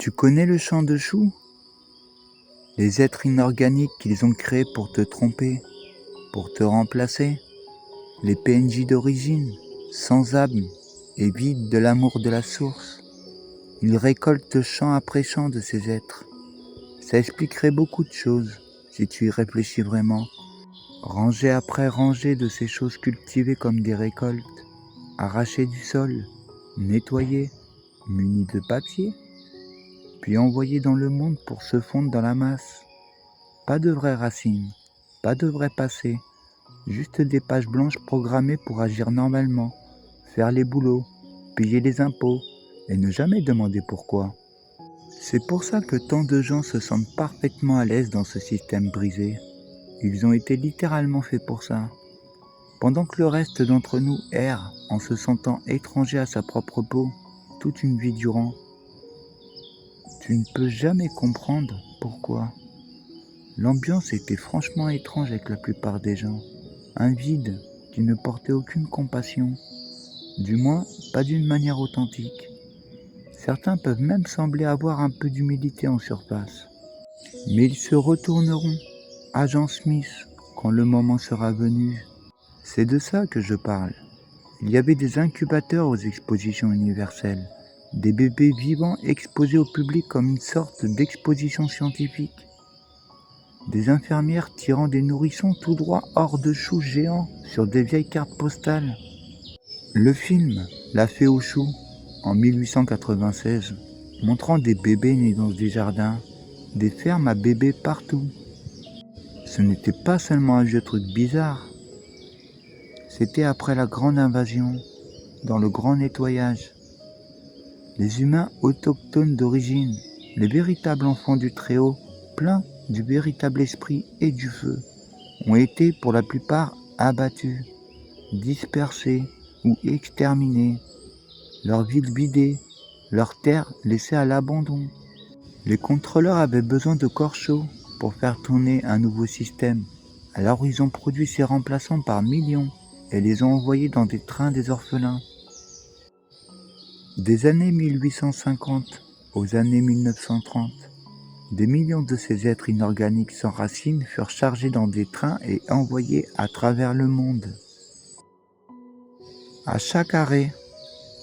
Tu connais le champ de choux? Les êtres inorganiques qu'ils ont créés pour te tromper, pour te remplacer? Les PNJ d'origine, sans âme et vides de l'amour de la source? Ils récoltent champ après champ de ces êtres. Ça expliquerait beaucoup de choses, si tu y réfléchis vraiment. Rangée après rangée de ces choses cultivées comme des récoltes, arrachées du sol, nettoyées, munies de papier, puis envoyées dans le monde pour se fondre dans la masse. Pas de vraies racines, pas de vrai passé, juste des pages blanches programmées pour agir normalement, faire les boulots, payer les impôts et ne jamais demander pourquoi. C'est pour ça que tant de gens se sentent parfaitement à l'aise dans ce système brisé. Ils ont été littéralement faits pour ça. Pendant que le reste d'entre nous erre en se sentant étranger à sa propre peau toute une vie durant, tu ne peux jamais comprendre pourquoi. L'ambiance était franchement étrange avec la plupart des gens. Un vide qui ne portait aucune compassion, du moins pas d'une manière authentique. Certains peuvent même sembler avoir un peu d'humilité en surface. Mais ils se retourneront, agent Smith, quand le moment sera venu. C'est de ça que je parle. Il y avait des incubateurs aux expositions universelles, des bébés vivants exposés au public comme une sorte d'exposition scientifique. Des infirmières tirant des nourrissons tout droit hors de choux géants sur des vieilles cartes postales. Le film La Fée aux choux, en 1896, montrant des bébés nés dans des jardins, des fermes à bébés partout. Ce n'était pas seulement un vieux truc bizarre, c'était après la grande invasion, dans le grand nettoyage. Les humains autochtones d'origine, les véritables enfants du Très-Haut, pleins du véritable esprit et du feu, ont été pour la plupart abattus, dispersés ou exterminés, leurs villes vidées, leurs terres laissées à l'abandon. Les contrôleurs avaient besoin de corps chauds pour faire tourner un nouveau système. Alors ils ont produit ces remplaçants par millions et les ont envoyés dans des trains des orphelins. Des années 1850 aux années 1930, des millions de ces êtres inorganiques sans racines furent chargés dans des trains et envoyés à travers le monde. À chaque arrêt,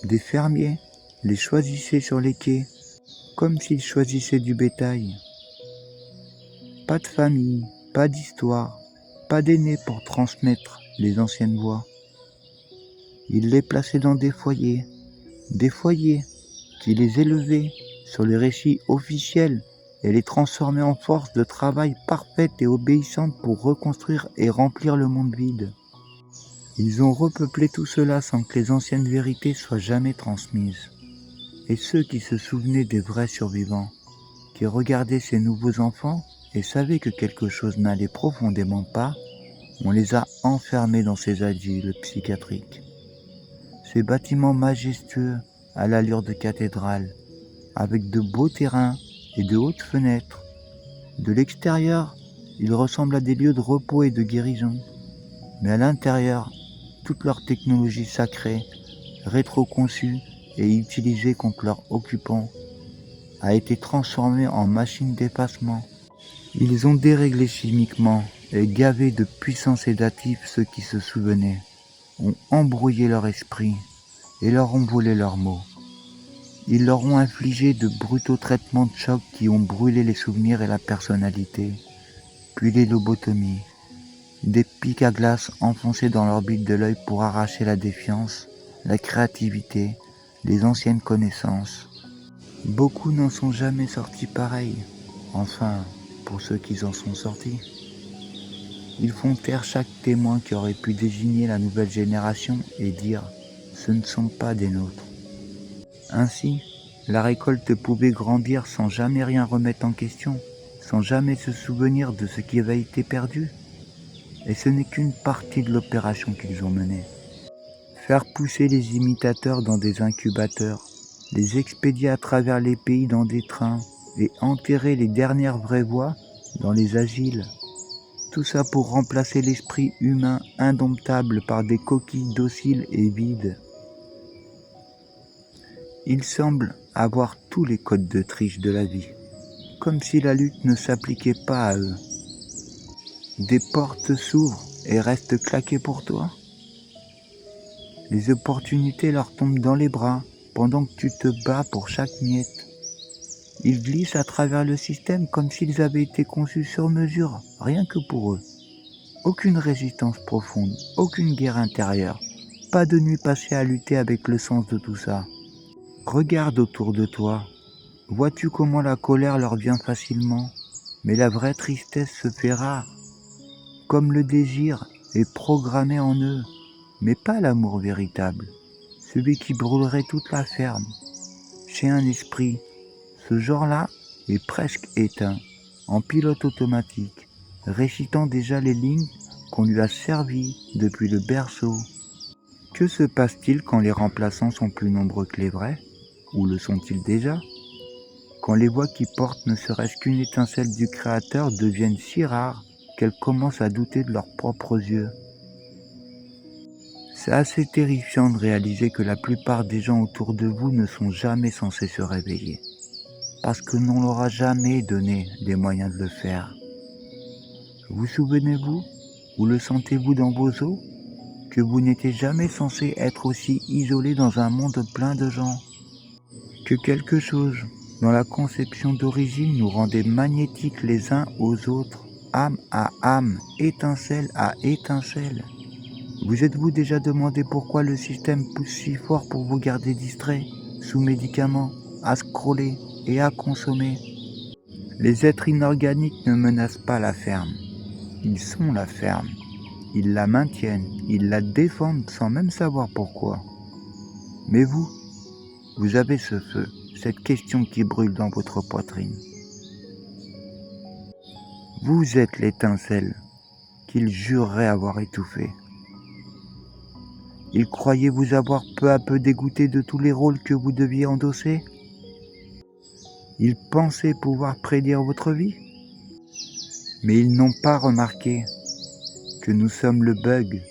des fermiers les choisissaient sur les quais, comme s'ils choisissaient du bétail. Pas de famille, pas d'histoire, pas d'aînés pour transmettre les anciennes voix. Ils les plaçaient dans des foyers qui les élevaient sur les récits officiels et les transformaient en force de travail parfaite et obéissante pour reconstruire et remplir le monde vide. Ils ont repeuplé tout cela sans que les anciennes vérités soient jamais transmises. Et ceux qui se souvenaient des vrais survivants, qui regardaient ces nouveaux enfants et savaient que quelque chose n'allait profondément pas, on les a enfermés dans ces asiles psychiatriques. Ces bâtiments majestueux à l'allure de cathédrales, avec de beaux terrains et de hautes fenêtres. De l'extérieur, ils ressemblent à des lieux de repos et de guérison. Mais à l'intérieur, toute leur technologie sacrée, rétro-conçue et utilisée contre leurs occupants, a été transformée en machine d'effacement. Ils ont déréglé chimiquement et gavé de puissants sédatifs ceux qui se souvenaient, ont embrouillé leur esprit et leur ont volé leurs mots. Ils leur ont infligé de brutaux traitements de choc qui ont brûlé les souvenirs et la personnalité, puis les lobotomies, des pics à glace enfoncés dans l'orbite de l'œil pour arracher la défiance, la créativité, les anciennes connaissances. Beaucoup n'en sont jamais sortis pareils, enfin, pour ceux qui en sont sortis. Ils font taire chaque témoin qui aurait pu désigner la nouvelle génération et dire « ce ne sont pas des nôtres ». Ainsi, la récolte pouvait grandir sans jamais rien remettre en question, sans jamais se souvenir de ce qui avait été perdu. Et ce n'est qu'une partie de l'opération qu'ils ont menée. Faire pousser les imitateurs dans des incubateurs, les expédier à travers les pays dans des trains et enterrer les dernières vraies voix dans les asiles. Tout ça pour remplacer l'esprit humain indomptable par des coquilles dociles et vides. Ils semblent avoir tous les codes de triche de la vie, comme si la lutte ne s'appliquait pas à eux. Des portes s'ouvrent et restent claquées pour toi. Les opportunités leur tombent dans les bras pendant que tu te bats pour chaque miette. Ils glissent à travers le système comme s'ils avaient été conçus sur mesure, rien que pour eux. Aucune résistance profonde, aucune guerre intérieure, pas de nuit passée à lutter avec le sens de tout ça. Regarde autour de toi. Vois-tu comment la colère leur vient facilement, mais la vraie tristesse se fait rare. Comme le désir est programmé en eux, mais pas l'amour véritable, celui qui brûlerait toute la ferme. Chez un esprit, ce genre-là est presque éteint, en pilote automatique, récitant déjà les lignes qu'on lui a servies depuis le berceau. Que se passe-t-il quand les remplaçants sont plus nombreux que les vrais? Ou le sont-ils déjà? Quand les voix qui portent ne serait-ce qu'une étincelle du Créateur deviennent si rares qu'elles commencent à douter de leurs propres yeux. C'est assez terrifiant de réaliser que la plupart des gens autour de vous ne sont jamais censés se réveiller, parce que l'on leur a jamais donné les moyens de le faire. Vous souvenez-vous, ou le sentez-vous dans vos os, que vous n'étiez jamais censé être aussi isolé dans un monde plein de gens, que quelque chose dans la conception d'origine nous rendait magnétiques les uns aux autres, âme à âme, étincelle à étincelle. Vous êtes-vous déjà demandé pourquoi le système pousse si fort pour vous garder distrait, sous médicaments, à scroller et à consommer? Les êtres inorganiques ne menacent pas la ferme. Ils sont la ferme. Ils la maintiennent, ils la défendent sans même savoir pourquoi. Mais vous avez ce feu, cette question qui brûle dans votre poitrine. Vous êtes l'étincelle qu'ils jureraient avoir étouffée. Ils croyaient vous avoir peu à peu dégoûté de tous les rôles que vous deviez endosser. Ils pensaient pouvoir prédire votre vie. Mais ils n'ont pas remarqué que nous sommes le bug.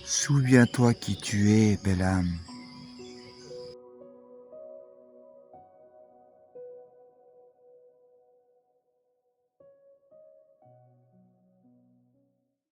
Souviens-toi qui tu es, belle âme.